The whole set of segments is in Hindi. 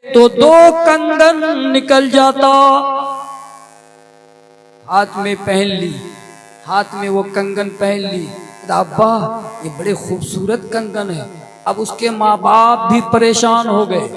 तो दो कंगन निकल जाता, हाथ में पहन ली, हाथ में वो कंगन पहन ली। अब्बा ये बड़े खूबसूरत कंगन है। अब उसके माँ बाप भी परेशान हो गए,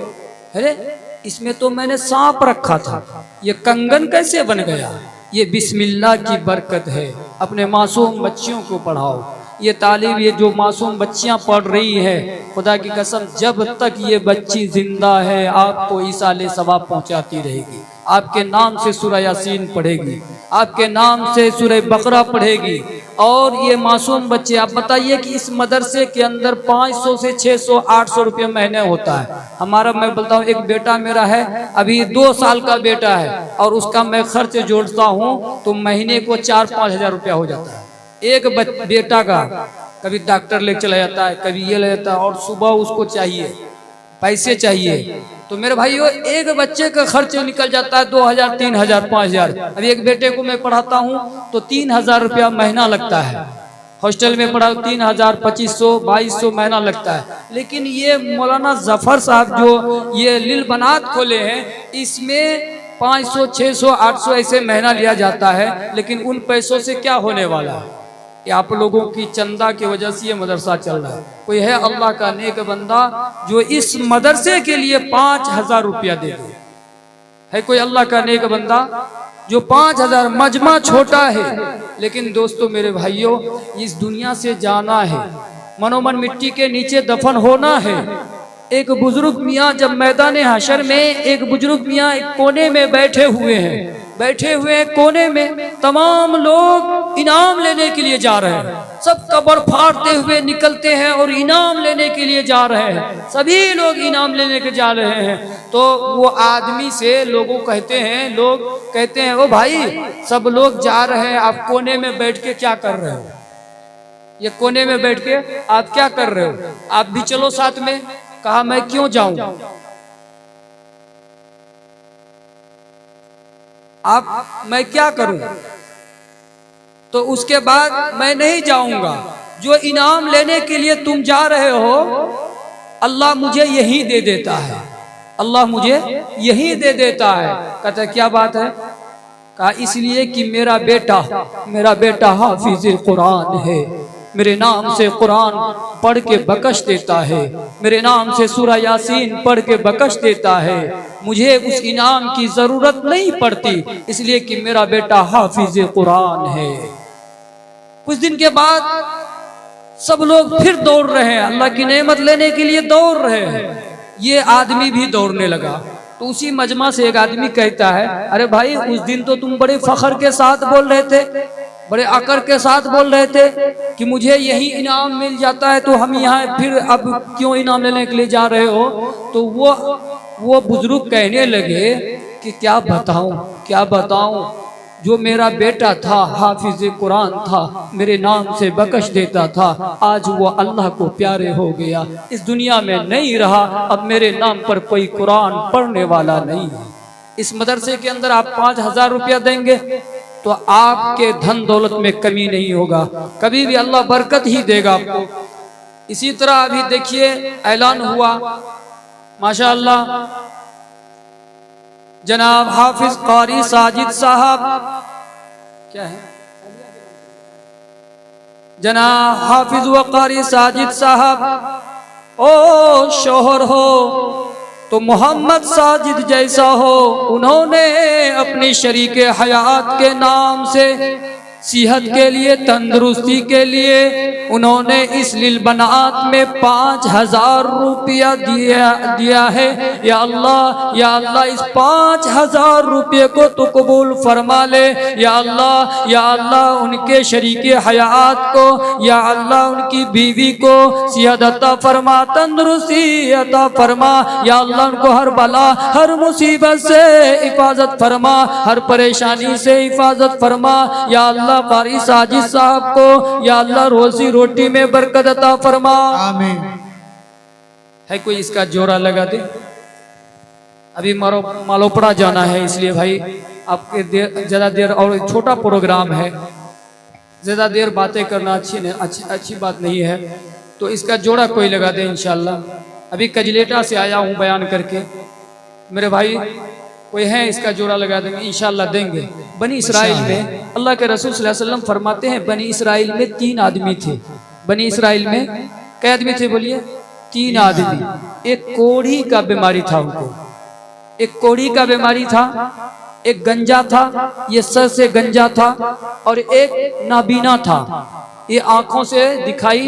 अरे इसमें तो मैंने सांप रखा था, ये कंगन कैसे बन गया? ये बिस्मिल्लाह की बरकत है। अपने मासूम बच्चियों को पढ़ाओ। ये तालीम, ये जो मासूम बच्चियां पढ़ रही है, खुदा की कसम जब तक ये बच्ची जिंदा है आपको ईसाले सवाब पहुंचाती रहेगी। आपके नाम से सूरह यासीन पढ़ेगी, आपके नाम से सूरह बकरा पढ़ेगी। और ये मासूम बच्चे, आप बताइए कि इस मदरसे के अंदर 500 से 600 800 रुपये महीने होता है। हमारा, मैं बोलता हूँ, एक बेटा मेरा है, अभी 2 साल का बेटा है, और उसका मैं खर्च जोड़ता हूँ तो महीने को 4-5 हजार रुपया हो जाता है। एक बेटा का कभी डॉक्टर ले चला जाता है, कभी ये ले जाता है, और सुबह उसको चाहिए, पैसे चाहिए। तो मेरे भाइयों, एक बच्चे का खर्च निकल जाता है 2000, 3000, 5000। अब एक बेटे को मैं पढ़ाता हूँ तो 3000 रुपया महीना लगता है। हॉस्टल में पढ़ाओ 3000, 2500, 2200 महीना लगता है। लेकिन ये मौलाना जफर साहब जो ये लिल बनात खोले हैं, इसमें 500, 600, 800 ऐसे महीना लिया जाता है। लेकिन उन पैसों से क्या होने वाला है? ये आप लोगों की चंदा की वजह से ये मदरसा चल रहा है। कोई है अल्लाह का नेक बंदा जो इस मदरसे के लिए 5000 रुपया दे दे? है कोई अल्लाह का नेक बंदा जो 5000? मजमा छोटा है, लेकिन दोस्तों मेरे भाइयों, इस दुनिया से जाना है, मनोमन मिट्टी के नीचे दफन होना है। एक बुजुर्ग मियाँ जब मैदान हशर में, एक बुजुर्ग मियाँ एक कोने में बैठे हुए हैं, बैठे हुए कोने में तमाम लोग इनाम लेने के लिए जा रहे हैं। सब कब्र फाड़ते हुए निकलते हैं और इनाम लेने के लिए जा रहे हैं। सभी लोग इनाम लेने के जा रहे हैं। तो वो आदमी से लोगों कहते हैं, लोग कहते हैं, ओ भाई सब लोग जा रहे हैं, आप कोने में बैठ के क्या कर रहे हो? ये कोने में बैठ के आप क्या कर रहे हो? आप भी चलो साथ में। कहा मैं क्यों जाऊं? आप, मैं क्या करूं? तो उसके बाद मैं नहीं जाऊंगा। जो इनाम लेने के लिए तुम जा रहे हो, अल्लाह मुझे यही दे देता है, अल्लाह मुझे यही दे देता है। कहता क्या बात है? कहा इसलिए कि मेरा बेटा हाफिज कुरान है, मेरे नाम से कुरान पढ़ के बकश देता है, मेरे नाम से सूरह यासीन पढ़ के बकश देता है। मुझे उस इनाम की जरूरत नहीं पड़ती, इसलिए कि मेरा बेटा हाफिज कुरान है। कुछ दिन के बाद सब लोग फिर दौड़ रहे हैं, अल्लाह की नेमत लेने के लिए दौड़ रहे हैं। ये आदमी भी दौड़ने लगा। तो उसी मजमा से एक आदमी कहता है, अरे भाई उस दिन तो तुम बड़े फखर के साथ बोल रहे थे, बड़े अकर के साथ बोल रहे थे कि मुझे यही इनाम मिल जाता है, तो हम यहाँ फिर अब क्यों इनाम लेने के लिए जा रहे हो? तो वो बुजुर्ग कहने लगे कि क्या बताऊं, जो मेरा बेटा था हाफिज कुरान था, मेरे नाम से बकश देता था, आज वो अल्लाह को प्यारे हो गया, इस दुनिया में नहीं रहा, अब मेरे नाम पर कोई कुरान पढ़ने वाला नहीं है। इस मदरसे के अंदर आप 5000 रुपया देंगे तो आपके धन दौलत में कमी नहीं होगा, कभी भी अल्लाह बरकत ही देगा आपको। इसी तरह अभी देखिए ऐलान हुआ, माशाअल्लाह, जनाब हाफिज कारी साजिद साहब, क्या है, जनाब हाफिज व कारी साजिद साहब, ओ शोहर हो तो मोहम्मद साजिद जैसा हो। उन्होंने अपनी शरीके हयात के नाम से सेहत के लिए, तंदुरुस्ती के लिए, उन्होंने इस लिल बनात में 5000 रुपया दिया है। या अल्लाह इस 5000 रुपये को तो कबूल फरमा ले। या अल्लाह उनके शरीके हयात को, या अल्लाह उनकी बीवी को सेहत अता फरमा, तंदुरुस्ती अता फरमा। या अल्लाह उनको हर बला, हर मुसीबत से हिफाजत फरमा, हर परेशानी से हिफाजत फरमा। या अल्लाह कारी साजिद साहब को, या अल्लाह रोजी रोटी में बरकत अता फरमा, आमीन। है कोई इसका जोरा लगा दे? अभी मालोपड़ा जाना है, इसलिए भाई आपके ज्यादा देर, और छोटा प्रोग्राम है, ज्यादा देर बातें करना अच्छी बात नहीं है, तो इसका जोड़ा कोई लगा दे इंशाल्लाह। अभी कजलेटा से आया हूँ बयान करके, मेरे भाई कोई है इसका जोड़ा लगा देंगे, इंशाल्लाह देंगे। बनी इसराइल में अल्लाह के रसूल सल्लल्लाहु अलैहि वसल्लम फरमाते हैं, बनी इसराइल में 3 आदमी थे। बनी इसराइल में कै आदमी थे बोलिए? 3 आदमी। एक कोढ़ी का बीमारी था उनको, एक कोढ़ी का बीमारी था, एक गंजा था, ये सर से गंजा था, और एक नाबीना था, ये आंखों से दिखाई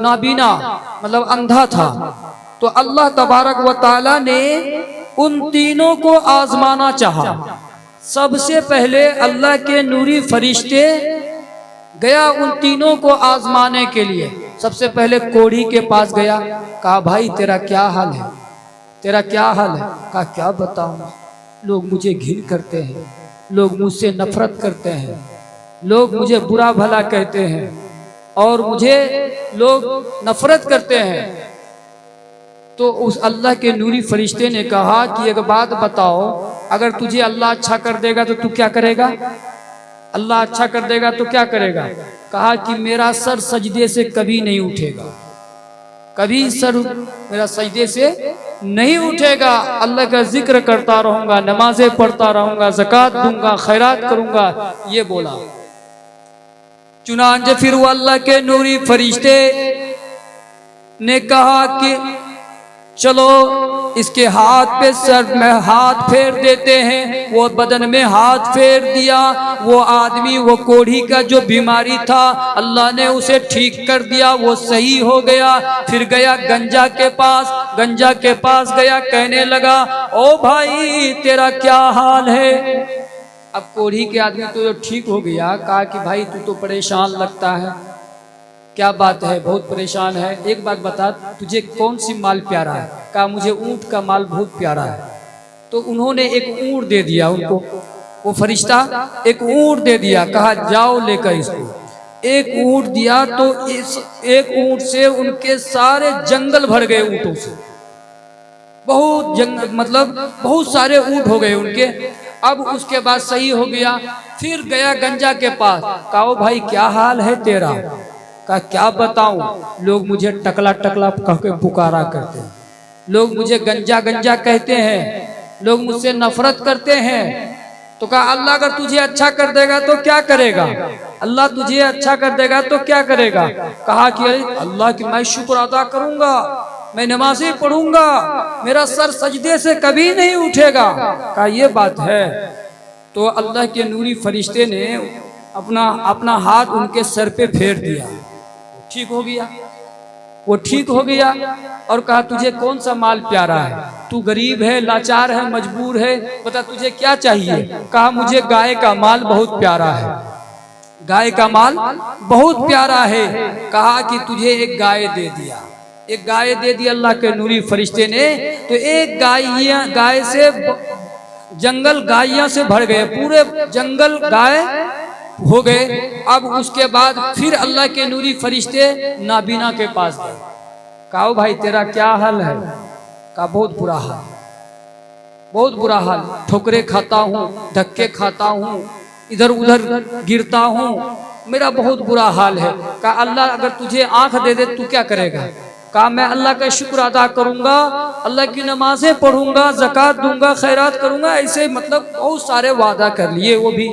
नाबीना मतलब अंधा था। तो अल्लाह तबारक व ताला ने उन तीनों को आजमाना चाहा। सबसे पहले अल्लाह के नूरी फरिश्ते गया उन तीनों को आजमाने के लिए। सबसे पहले कोढ़ी के पास गया, कहा भाई तेरा क्या हाल है, तेरा क्या हाल है? कहा क्या बताऊं, लोग मुझे घिन करते हैं, लोग मुझसे नफरत करते हैं, लोग मुझे बुरा भला कहते हैं और मुझे लोग नफरत करते हैं। तो उस अल्लाह के नूरी फरिश्ते ने कहा कि एक बात बताओ, अगर तुझे अल्लाह अच्छा कर देगा तो तू क्या करेगा? अल्लाह अच्छा कर देगा तो क्या करेगा? कहा कि मेरा सर सजदे से कभी नहीं उठेगा, कभी सर मेरा सजदे से नहीं उठेगा। अल्लाह का जिक्र करता रहूंगा, नमाजें पढ़ता रहूंगा, ज़कात दूंगा, खैरात करूंगा, ये बोला। चुनांचे फिर वो अल्लाह के नूरी फरिश्ते ने कहा कि चलो इसके हाथ पे सर में हाथ फेर देते हैं। वो बदन में हाथ फेर दिया। वो आदमी, वो कोढ़ी का जो बीमारी था, अल्लाह ने उसे ठीक कर दिया, वो सही हो गया। फिर गया गंजा के पास, गंजा के पास गया, कहने लगा ओ भाई तेरा क्या हाल है? अब कोढ़ी के आदमी तो ठीक हो गया, कहा कि भाई तू तो परेशान लगता है, क्या बात है, बहुत परेशान है, एक बात बता तुझे कौन सी माल प्यारा है? कहा मुझे ऊंट का माल बहुत प्यारा है। तो उन्होंने एक ऊंट दे दिया उनको, वो फरिश्ता एक ऊंट दे दिया, कहा जाओ लेकर इसको। एक ऊंट दिया तो इस एक ऊंट से उनके सारे जंगल भर गए ऊंटों से, बहुत जंगल मतलब बहुत सारे ऊंट हो गए उनके। अब उसके बाद सही हो गया। फिर गया गंजा के पास, कहा भाई क्या हाल है तेरा? का क्या बताऊं, लोग मुझे टकला टकला कह के पुकारा करते हैं, लोग मुझे गंजा गंजा कहते हैं, लोग मुझसे नफरत करते हैं। तो कहा अल्लाह अगर तुझे अच्छा कर देगा तो क्या करेगा? अल्लाह तुझे अच्छा कर देगा तो क्या करेगा? कहा कि अल्लाह की मैं शुक्र अदा करूंगा, मैं नमाज़ें पढ़ूंगा, मेरा सर सजदे से कभी नहीं उठेगा। कहा ये बात है। तो अल्लाह के नूरी फरिश्ते ने अपना हाथ उनके सर पे फेर दिया, ठीक हो गया, वो ठीक हो गया। और कहा तुझे कौन सा माल प्यारा है? तू गरीब है, लाचार है, मजबूर है, बता तुझे क्या चाहिए? कहा मुझे गाय का माल बहुत प्यारा है, गाय का माल बहुत प्यारा है। कहा कि तुझे एक गाय दे दिया, एक गाय दे दी अल्लाह के नूरी फरिश्ते ने। तो एक गाय से जंगल गायों से भर गए, पूरे जंगल गाय हो गए। अब उसके बाद फिर अल्लाह के नूरी फरिश्ते नाबीना के पास गए, कहा भाई तेरा क्या हाल है? कहा बहुत बुरा हाल, बहुत बुरा हाल, ठोकरे खाता हूँ, धक्के खाता हूँ, इधर उधर गिरता हूँ, मेरा बहुत बुरा हाल है। कहा अल्लाह अगर तुझे आंख दे दे तू क्या करेगा? कहा मैं अल्लाह का शुक्र अदा करूंगा, अल्लाह की नमाजें पढ़ूंगा, ज़कात दूंगा, खैरात करूंगा, ऐसे मतलब बहुत सारे वादा कर लिए वो भी।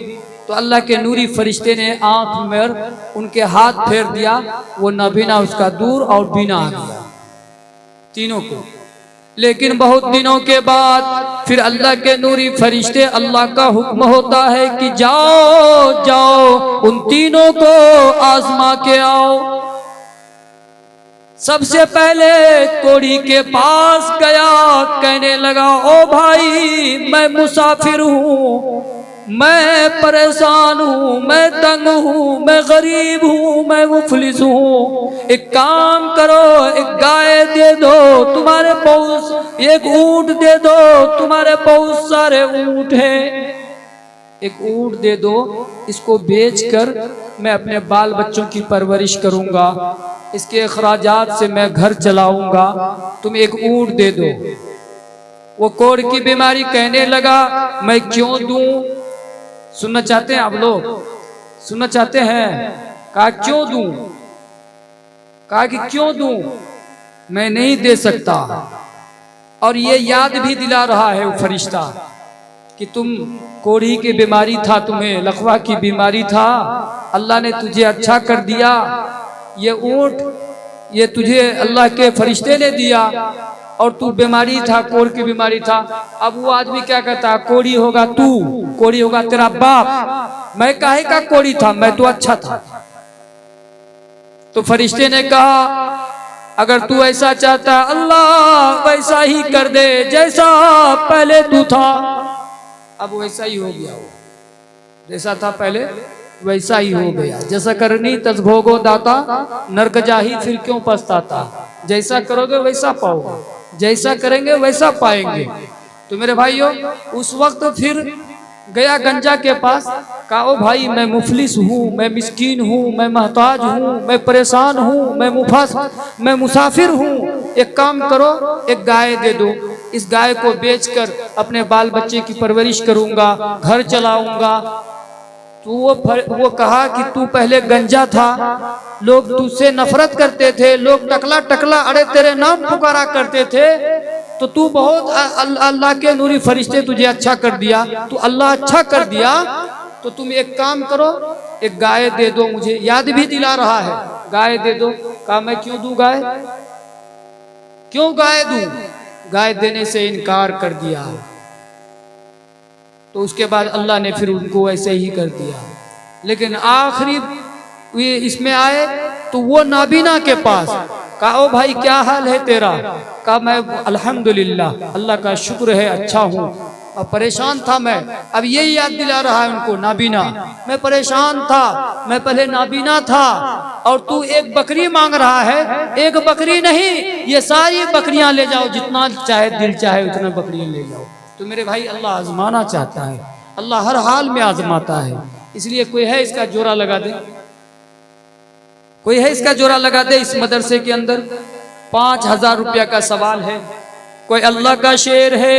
तो अल्लाह के नूरी फरिश्ते ने आंख में उनके हाथ फेर दिया, वो नाबीना उसका दूर और बीना आ गया तीनों को। लेकिन बहुत दिनों के बाद फिर अल्लाह के नूरी फरिश्ते, अल्लाह का हुक्म होता है कि जाओ जाओ उन तीनों को आजमा के आओ। सबसे पहले कोढ़ी के पास गया, कहने लगा ओ भाई मैं मुसाफिर हूँ, मैं परेशान हूँ, मैं तंग हूँ, मैं गरीब हूँ, मैं मुफलिस हूँ, एक काम करो एक गाय दे दो, तुम्हारे बहुत एक ऊंट दे दो, तुम्हारे बहुत सारे ऊंट हैं, एक ऊंट दे दो, इसको बेचकर मैं अपने बाल बच्चों की परवरिश करूंगा, इसके अखराजात से मैं घर चलाऊंगा, तुम एक ऊंट दे दो। वो कोढ़ की बीमारी कहने लगा मैं क्यों दूं? सुनना चाहते हैं आप लोग? सुनना चाहते हैं? कहा क्यों दूं? कहा कि क्यों दूं, मैं नहीं दे सकता। और ये याद भी दिला रहा है वो फरिश्ता कि तुम कोढ़ी की बीमारी था, तुम्हें लकवा की बीमारी था, अल्लाह ने तुझे अच्छा कर दिया। ये ऊंट ये तुझे अल्लाह के फरिश्ते ने दिया और तू बीमारी था, कोढ़ की बीमारी था। अब वो आदमी क्या कहता, कोढ़ी होगा तू, कोढ़ी होगा तेरा बाप, मैं काहे का कोढ़ी था, मैं तो अच्छा था। तो फरिश्ते ने कहा अगर तू ऐसा चाहता अल्लाह वैसा ही कर दे जैसा पहले तू था। अब वैसा ही हो गया, वो जैसा था पहले वैसा ही हो गया। जैसा करनी तस भोगो दाता, नरक जाही फिर क्यों पछताता। जैसा करोगे वैसा पाओगे, जैसा करेंगे वैसा पाएंगे। तो मेरे भाइयों उस वक्त फिर गया गंजा के पास, कहा ओ भाई मैं मुफलिस हूँ, मैं मिस्कीन हूँ, मैं मोहताज हूँ, मैं परेशान हूँ, मैं मुसाफिर हूँ। एक काम करो, एक गाय दे दो, इस गाय को बेचकर अपने बाल बच्चे की परवरिश करूंगा, घर चलाऊंगा। तो वो कहा कि तू पहले गंजा था, लोग तुझसे नफरत करते थे, लोग टकला टकला अरे तेरे नाम पुकारा करते थे, तो तू बहुत अल्लाह के नूरी फरिश्ते तुझे अच्छा कर दिया, तू अल्लाह अच्छा कर दिया। तो तुम एक काम करो, एक गाय दे दो मुझे, याद भी दिला रहा है, गाय दे दो। कहा मैं क्यों दूं गाय, क्यों गाय दूं, गाय देने से इनकार कर दिया। तो उसके बाद अल्लाह ने फिर उनको ऐसे ही कर दिया। लेकिन आखिरी ये इसमें आए तो वो नाबीना के पास, कहा ओ भाई क्या हाल है तेरा। कहा मैं अल्हम्दुलिल्लाह, अल्लाह का शुक्र है अच्छा हूँ, और परेशान था मैं। अब यही याद दिला रहा है उनको नाबीना, मैं परेशान था, मैं पहले नाबीना था और तू एक बकरी मांग रहा है। एक बकरी नहीं, ये सारी बकरियां ले जाओ, जितना चाहे दिल चाहे उतना बकरियां ले जाओ। तो मेरे भाई अल्लाह आजमाना चाहता है, अल्लाह हर हाल में आजमाता है। इसलिए कोई है इसका जोड़ा लगा दे, कोई है इसका जोड़ा लगा दे। इस मदरसे के अंदर 5000 रुपया का सवाल है। कोई अल्लाह का शेर है,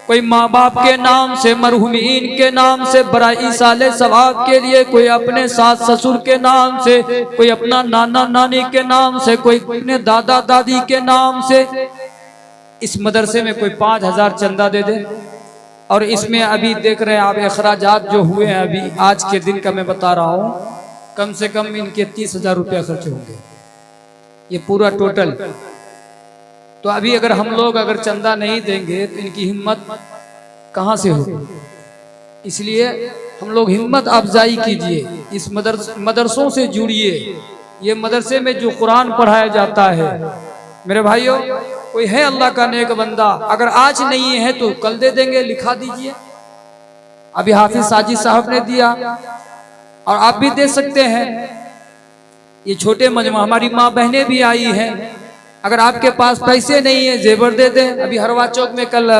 कोई माँ बाप के नाम से, मरहुमीन के नाम से बराई साले सवाब के लिए, कोई अपने सास ससुर के नाम से, कोई अपना नाना नानी के नाम से, कोई अपने दादा दादी के नाम से। इस मदरसे में कोई 5000 चंदा दे दे। और इसमें अभी देख रहे हैं आप अखराजात जो हुए हैं, अभी आज के दिन का मैं बता रहा हूँ, कम से कम इनके 30,000 रुपया खर्च होंगे, ये पूरा टोटल। तो अभी अगर हम लोग अगर चंदा नहीं देंगे तो इनकी हिम्मत कहाँ से होगी। इसलिए हम लोग हिम्मत अफजाई कीजिए, इस मदरसों से जुड़िए। ये मदरसे में जो कुरान पढ़ाया जाता है, मेरे भाइयों कोई है अल्लाह का नेक बंदा, अगर आज नहीं है तो कल दे देंगे, लिखा दीजिए। अभी हाफिज साजिद साहब ने दिया और आप भी दे सकते हैं। ये छोटे मजमा, हमारी माँ बहनें भी आई हैं, अगर आपके पास पैसे नहीं है जेवर दे दे। अभी हरवा चौक में कल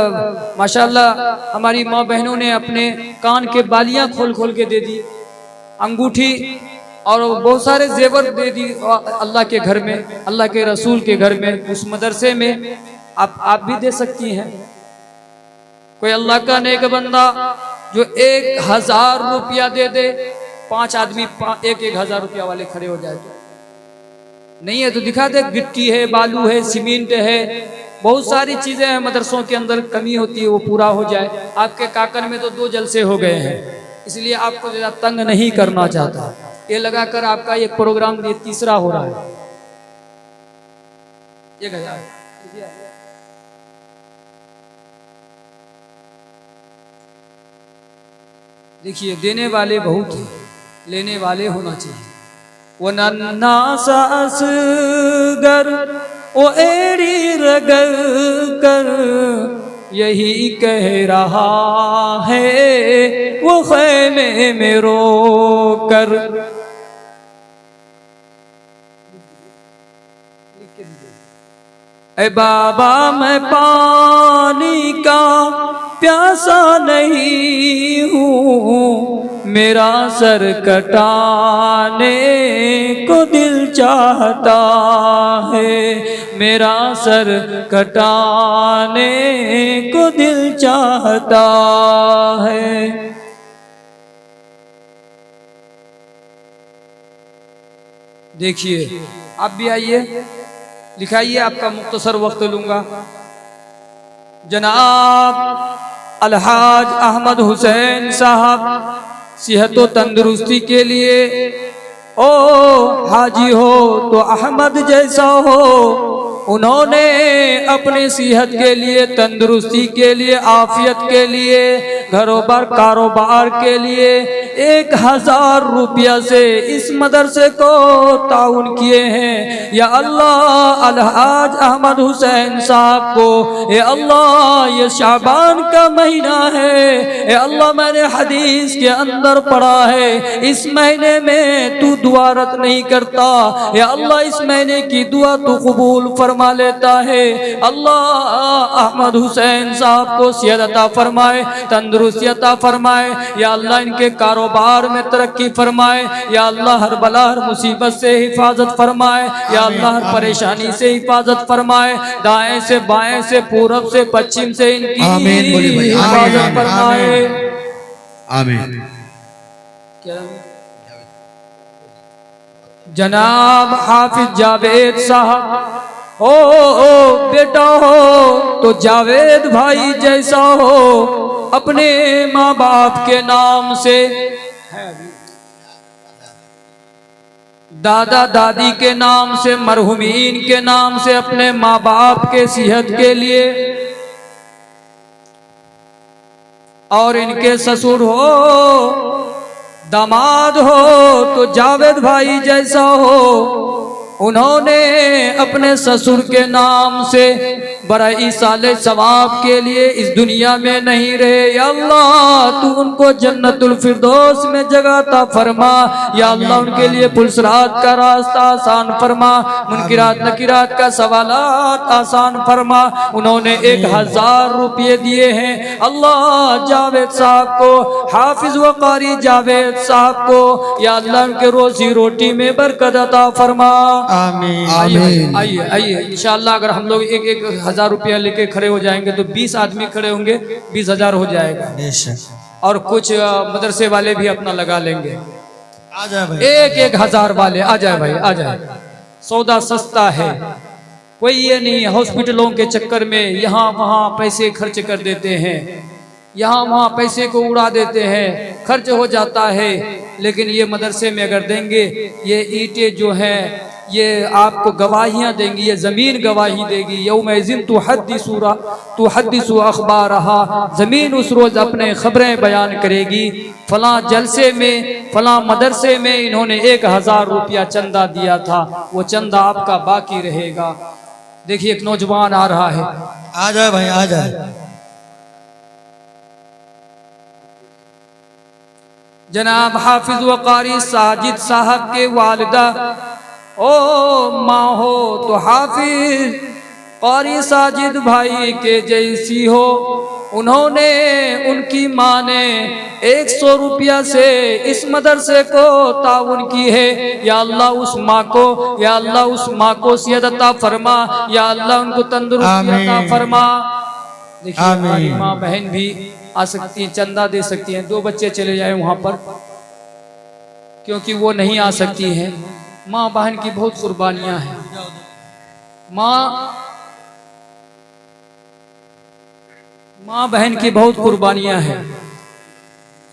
माशाल्लाह हमारी माँ बहनों ने अपने कान के बालियां खोल खोल के दे दी, अंगूठी और बहुत सारे जेवर दे दी अल्लाह के घर में, अल्लाह के रसूल के घर में, उस मदरसे में। आप भी दे सकती हैं। कोई अल्लाह का नेक बंदा जो 1000 रुपया दे दे, 5 आदमी 1,000 रुपया वाले खड़े हो जाए। तो नहीं है तो दिखा दे, गिट्टी है, बालू है, सीमेंट है, बहुत सारी चीजें हैं मदरसों के अंदर, कमी होती है वो पूरा हो जाए। आपके काकन में तो 2 जलसे हो गए हैं, इसलिए आपको ज्यादा तंग नहीं करना चाहता। ये लगाकर आपका एक प्रोग्राम ये तीसरा हो रहा है। 1000 देखिए, देने वाले बहुत हैं, लेने वाले होना चाहिए। वो नन्ना सास गर ओ एड़ी रगल कर यही कह रहा है वो खैमे में रो कर। ए बाबा मैं पानी का प्यासा नहीं हूँ, मेरा सर कटाने को दिल चाहता है, मेरा सर कटाने को दिल चाहता है। देखिए आप भी आइए, लिखाइए, आपका मुख्तसर वक्त लूंगा। जनाब अलहाज अहमद हुसैन साहब सेहत व तंदुरुस्ती के लिए, ओ हाजी हो तो अहमद जैसा हो, उन्होंने अपनी सेहत के लिए, तंदुरुस्ती के लिए, आफियत के लिए, घरों पर कारोबार के लिए 1000 रुपया से इस मदरसे को ताउन किए हैं। या अल्लाह अलहाज अहमद हुसैन साहब को, या अल्लाह ये शाबान का महीना है, या अल्लाह मैंने हदीस के अंदर पढ़ा है इस महीने में तू दुआ रद्द नहीं करता, या अल्लाह इस महीने की दुआ तू कबूल फरमा लेता है। अल्लाह अहमद हुसैन साहब को सेहत अता फरमाए, तंदुरुस्ती अता फरमाए, या अल्लाह इनके कारोबार में तरक्की फरमाए, या अल्लाह हर बला हर मुसीबत से हिफाजत फरमाए, या अल्लाह हर परेशानी से हिफाजत फरमाए, दाएं से बाएं से पूरब से पश्चिम से इनकी हिफाजत फरमाए। आमीन। जनाब हाफिज जावेद साहब, ओ बेटा हो तो जावेद भाई जैसा हो, अपने माँ बाप के नाम से, दादा दादी के नाम से, मरहुमीन के नाम से, अपने माँ बाप के सेहत के लिए, और इनके ससुर हो दामाद हो तो जावेद भाई जैसा हो, उन्होंने अपने ससुर के नाम से बराई साले सवाब के लिए इस दुनिया में नहीं रहे, या अल्लाह तू उनको जन्नतुल फिरदौस में जगह ता फरमा, या अल्लाह उनके लिए पुलसरात का रास्ता आसान फरमा, मुनकिरात नकिरात का सवालात आसान फरमा। उन्होंने 1000 रुपये दिए हैं। अल्लाह जावेद साहब को, हाफिज व कारी जावेद साहब को, या अल्लाह उनके रोजी रोटी में बरकत अता फरमा। आमीन। आइए आइए इंशाअल्लाह अगर हम लोग एक 1000 रुपया लेके खड़े हो जाएंगे तो 20 आदमी खड़े होंगे, 20,000 हो जाएगा। और कुछ मदरसे वाले भी अपना लगा लेंगे। आ जाए भाई, 1,000 वाले आ जाए भाई, आ जाए। सौदा सस्ता है, कोई ये नहीं हॉस्पिटलों के चक्कर में यहाँ वहाँ पैसे खर्च कर देते हैं, यहाँ वहाँ पैसे को उड़ा देते हैं, खर्च हो जाता है। लेकिन ये मदरसे में अगर देंगे, ये ईंटें जो हैं ये आपको गवाहियाँ देंगी, ये ज़मीन गवाही देगी। यौमइज़िन तुहद्दिसु अख़बारहा, ज़मीन उस रोज़ अपने ख़बरें बयान करेगी। फ़लाँ जलसे में, फ़लाँ मदरसे में इन्होंने 1000 रुपया चंदा दिया था, वो चंदा आपका बाकी रहेगा। देखिए एक नौजवान आ रहा है, आ जाए भाई, आ जाए। जनाब हाफिज व कारी साजिद साहब के वालिदा, ओ माँ हो तो हाफिज कारी साजिद भाई के जैसी हो। उन्होंने, उनकी माँ ने 100 रुपया से इस मदरसे को ताउन की है। या अल्लाह उस माँ को, या अल्लाह उस माँ को सेहत अता फरमा, या अल्लाह उनको तंदुरुस्ती अता फरमा। देखिए हमारी माँ बहन भी आ सकती हैं, चंदा दे सकती हैं। 2 बच्चे चले जाए वहाँ पर, क्योंकि वो नहीं आ सकती हैं। माँ बहन की बहुत कुर्बानियाँ हैं। माँ बहन की बहुत कुर्बानियाँ हैं।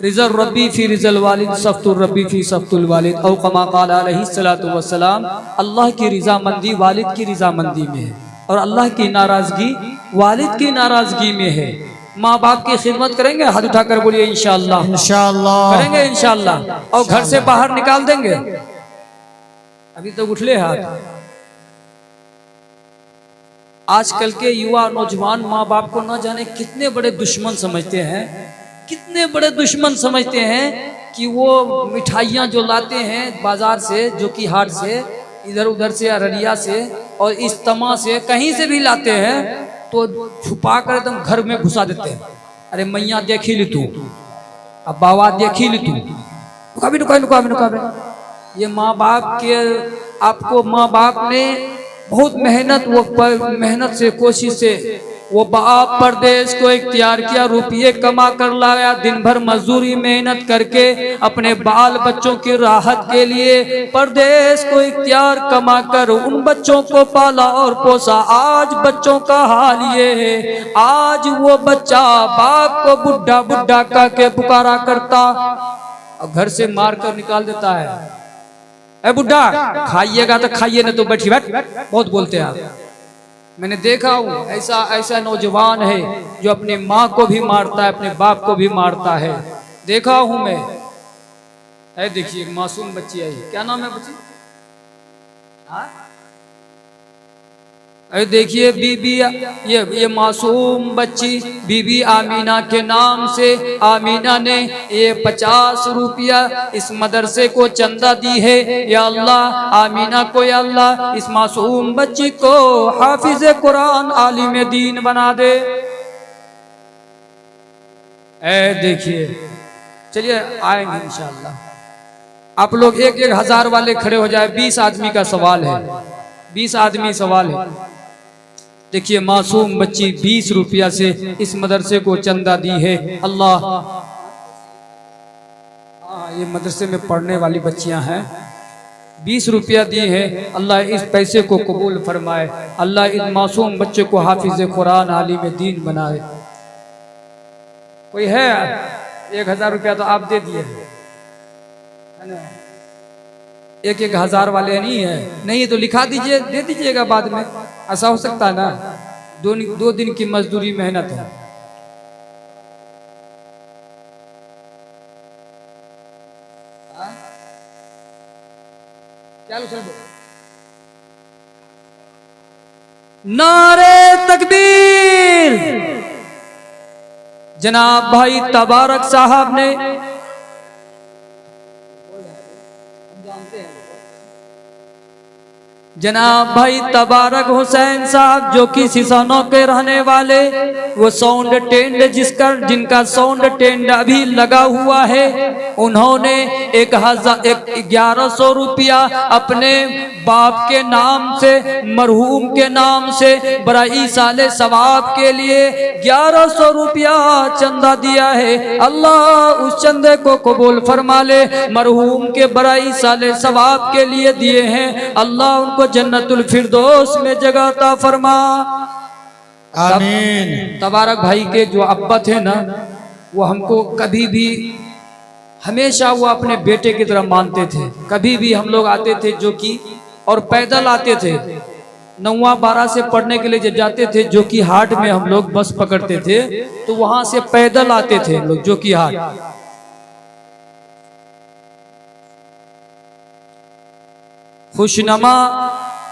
रिज़ल रब्बी फी रिज़ल वालिद, सफ्तुर रब्बी फी सफ्तुल वालिद, औ कमा क़ाल अलैहिस्सलातु वस्सलाम। अल्लाह की रज़ामंदी वालिद की रज़ामंदी में है, और अल्लाह की नाराज़गी वालिद की नाराज़गी में है। माँ बाप की खिदमत करेंगे, हाथ उठाकर बोलिए इंशाअल्लाह। इंशाअल्लाह करेंगे इंशाअल्लाह। और घर से बाहर निकाल देंगे, अभी तो उठले हाथ। आजकल के युवा नौजवान माँ बाप को न जाने कितने बड़े दुश्मन समझते हैं, कितने बड़े दुश्मन समझते हैं कि वो मिठाइयाँ जो लाते हैं बाजार से, जो कि हाट से, इधर उधर से, अररिया से और इस्तेमा से, कहीं से भी लाते हैं तो छुपा कर एकदम घर में घुसा देते हैं। अरे मैया देखी ली तू, अब बाबा देखी ली तू, नुका। ये माँ बाप के, आपको माँ बाप ने बहुत मेहनत से, कोशिश से वो बाप परदेश को इख्तियार किया, रुपये कमा कर लाया, दिन भर मजदूरी मेहनत करके अपने बाल बच्चों की राहत के लिए परदेश को इख्तियार कमा कर उन बच्चों को पाला और पोसा। आज बच्चों का हाल ये है, आज वो बच्चा बाप को बुढ़ा बुढ़ा कह के पुकारा करता और घर से मार कर निकाल देता है। ए बुढ़ा, खाइएगा तो खाइए, ना तो बैठी बैठ, बहुत बोलते हैं आप। मैंने देखा हूँ ऐसा ऐसा नौजवान है जो अपनी माँ को भी मारता है, अपने बाप को भी मारता है, देखा हूँ मैं। है देखिए एक मासूम बच्ची है, क्या नाम है बच्ची? अरे देखिए बीबी, ये मासूम बच्ची बीबी आमीना के नाम से आमीना ने ये 50 रुपया इस मदरसे को चंदा दी है। या अल्लाह आमीना को, या अल्लाह इस मासूम बच्ची को हाफिज कुरान आलिम दीन बना दे। ए देखिए, चलिए आएंगे इंशाअल्लाह। आप लोग एक एक हजार वाले खड़े हो जाए, 20 आदमी का सवाल है, 20 आदमी सवाल है। देखिए मासूम बच्ची 20 रुपया से इस मदरसे को चंदा दी है। अल्लाह, ये मदरसे में पढ़ने वाली बच्चियां हैं, 20 रुपया दी है। अल्लाह इस पैसे को कबूल फरमाए, अल्लाह इस मासूम बच्चे को हाफिज कुरान आलिम दीन बनाए। कोई है? 1000 रुपया तो आप दे दिए, एक एक हजार वाले नहीं है, नहीं तो लिखा दीजिए, दे दीजिएगा बाद में, ऐसा हो सकता है ना। 2 दिन की मजदूरी मेहनत है। क्या नारे तकबीर। जनाब भाई तबारक साहब ने, जनाब भाई तबारक हुसैन साहब जो कि सिसानों के रहने वाले, वो साउंड टेंड जिनका साउंड टेंड अभी लगा हुआ है, उन्होंने 1100 रुपया अपने बाप के नाम से, मरहूम के नाम से बराई साले सवाब के लिए 1100 रुपया चंदा दिया है। अल्लाह उस चंदे को कबूल फरमा ले। मरहूम के बराई साले सवाब के लिए दिए हैं, अल्लाह उनको जन्नतुल फिरदौस में जगह अता फरमा। आमीन। तबारक भाई के जो अब्बा थे ना, वो हमको कभी भी, हमेशा वो अपने बेटे की तरह मानते थे। कभी भी हम लोग आते थे जो कि, और पैदल आते थे, 9-12 से पढ़ने के लिए जब जाते थे जो कि हाट में, हम लोग बस पकड़ते थे तो वहां से पैदल आते थे लोग जो कि हाट। खुशनमा,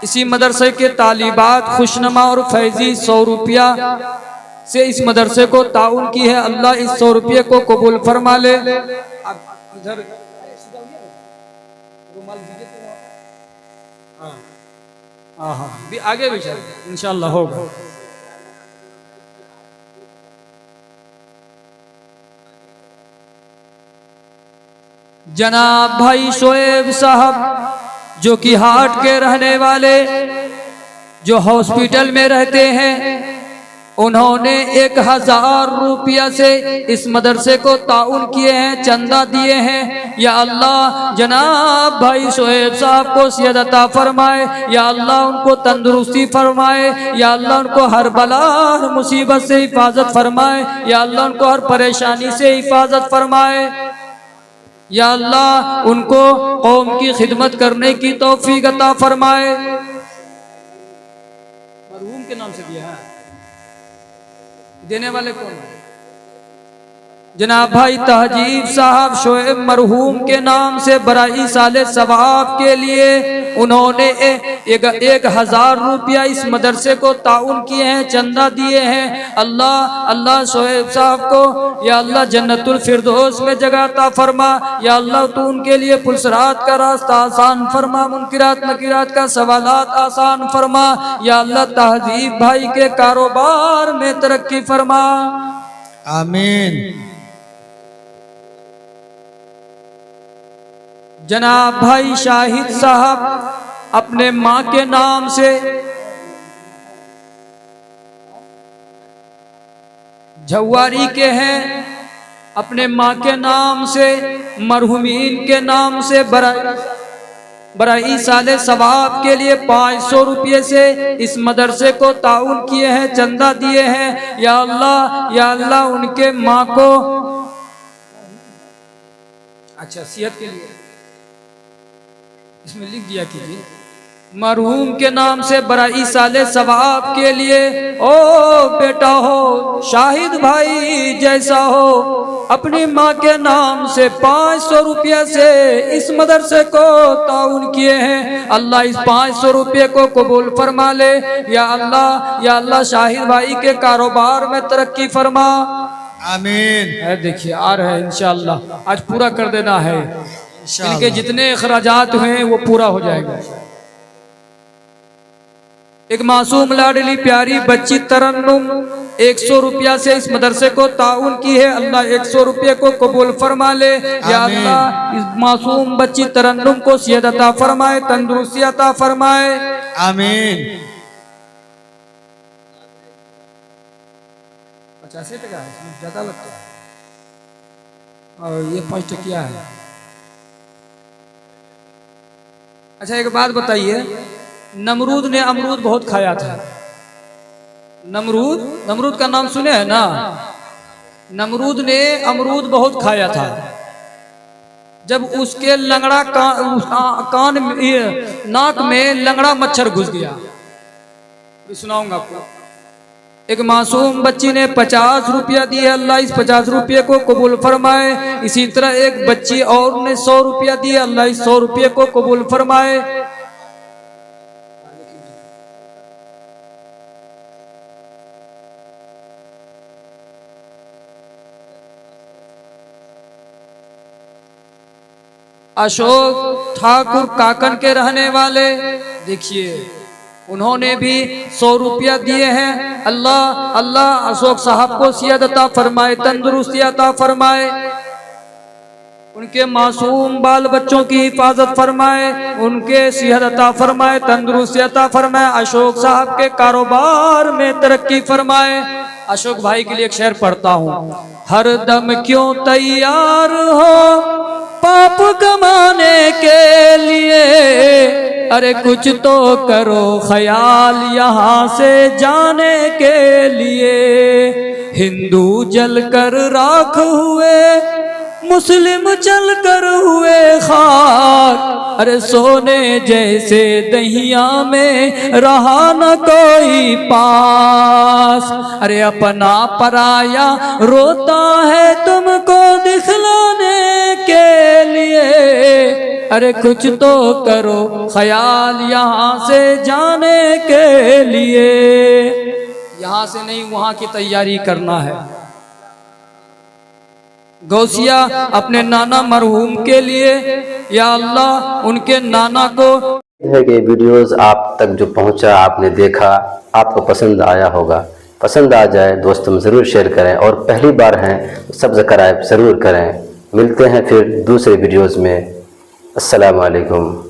इसी मदरसे के तालिबात खुशनमा और फैजी 100 रुपया से इस मदरसे को ताउन की है। अल्लाह इस 100 रुपये को कबूल फरमा ले। इधर भी आगे भी इंशाअल्लाह होगा। जनाब भाई शोएब साहब जो कि हाट के रहने वाले, जो हॉस्पिटल में रहते हैं, उन्होंने 1000 रुपया से इस मदरसे को ताउन किए हैं, चंदा दिए हैं। या अल्लाह जनाब भाई शोएब साहब को सेहत अता फरमाए, या अल्लाह उनको तंदुरुस्ती फरमाए, या अल्लाह उनको हर बला हर मुसीबत से हिफाजत फरमाए, या अल्लाह उनको हर परेशानी से हिफाजत फरमाए, या अल्लाह उनको कौम की खिदमत करने की तौफीक अता फरमाए। मरहूम के नाम से दिया है, देने वाले कौन है? जनाब भाई तहजीब साहब शोएब मरहूम के नाम से बराई साले सवाब के लिए उन्होंने 1000 रुपया इस मदरसे को ताउन किए हैं, चंदा दिए हैं। अल्लाह अल्लाह शोएब साहब को या अल्लाह जन्नतुल फिरदौस में जगह अता फरमा। या अल्लाह तू उनके लिए पुलसरात का रास्ता आसान फरमा, मुनकिरात नकीरात का सवालात आसान फरमा। या अल्लाह तहजीब भाई के कारोबार में तरक्की फरमा, आमीन। जनाब भाई शाहिद साहब अपने माँ के नाम से झवारी के हैं, अपने माँ के नाम से, मरहुमीन के नाम से बराई साले सवाब के लिए 500 रुपये से इस मदरसे को ताउन किए हैं, चंदा दिए हैं। या अल्लाह उनके माँ को अच्छा सेहत के लिए इसमें लिख दिया कीजिए, मरहूम के नाम से बराई साले सवाब के लिए। ओ बेटा हो, शाहिद भाई जैसा हो, अपनी माँ के नाम से 500 रुपये से इस मदरसे को ताउन किए हैं। अल्लाह इस 500 रुपये को कबूल फरमा ले। या अल्लाह शाहिद भाई के कारोबार में तरक्की फरमा। आमीन। देखिए आ रहे हैं इंशाअल्लाह, आज पूरा कर देना है। इनके जितने अखराजात हुए वो पूरा हो जाएगा। एक मासूम लाडली प्यारी बच्ची तरन्नुम 100 रुपया से इस मदरसे को ताउन की है। अल्लाह 100 रुपये को कबूल फरमा ले। या अल्लाह इस मासूम बच्ची तरन्नुम को सेहत अता फरमाए, तंदुरुस्ती अता फरमाए। आमीन। 85 टका है, इसमें ज्यादा लगता है, और ये 5 टकिया है। अच्छा एक बात बताइए, नमरूद ने अमरूद बहुत खाया था। नमरूद का नाम सुने हैं ना? नमरूद ने अमरूद बहुत खाया था। जब उसके लंगड़ा कान नाक में लंगड़ा मच्छर घुस गया। सुनाऊंगा आपको। एक मासूम बच्ची ने 50 रुपया दिए, अल्लाह इस 50 रुपये को कबूल फरमाए। इसी तरह एक बच्ची और ने 100 रुपया दिया, अल्लाह इस 100 रुपये को कबूल फरमाए। अशोक ठाकुर काकन के रहने वाले, देखिए उन्होंने भी 100 रुपया दिए हैं। अल्लाह अशोक साहब को सेहत अता फरमाए, तंदुरुस्ती अता फरमाए, उनके मासूम बाल बच्चों की हिफाजत फरमाए, उनके सेहत अता फरमाए, तंदुरुस्ती अता फरमाए। अशोक साहब के कारोबार में तरक्की फरमाए। अशोक भाई के लिए एक शेर पढ़ता हूँ। हर दम क्यों तैयार हो पाप कमाने के लिए, अरे कुछ तो करो ख्याल यहाँ से जाने के लिए। हिंदू जल कर राख हुए, मुस्लिम चल कर हुए खाक, अरे सोने जैसे दहिया में रहा न कोई पास। अरे अपना पराया रोता है तुमको दिखलाने के लिए, अरे कुछ तो करो ख्याल यहाँ से जाने के लिए। यहाँ से नहीं वहाँ की तैयारी करना है। गौसिया अपने नाना मरहूम के लिए, या अल्लाह उनके नाना को। है कि वीडियोस आप तक जो पहुंचा, आपने देखा, आपको पसंद आया होगा। पसंद आ जाए दोस्तों में ज़रूर शेयर करें, और पहली बार हैं सब्सक्राइब ज़रूर करें। मिलते हैं फिर दूसरे वीडियोस में। अस्सलामु अलैकुम।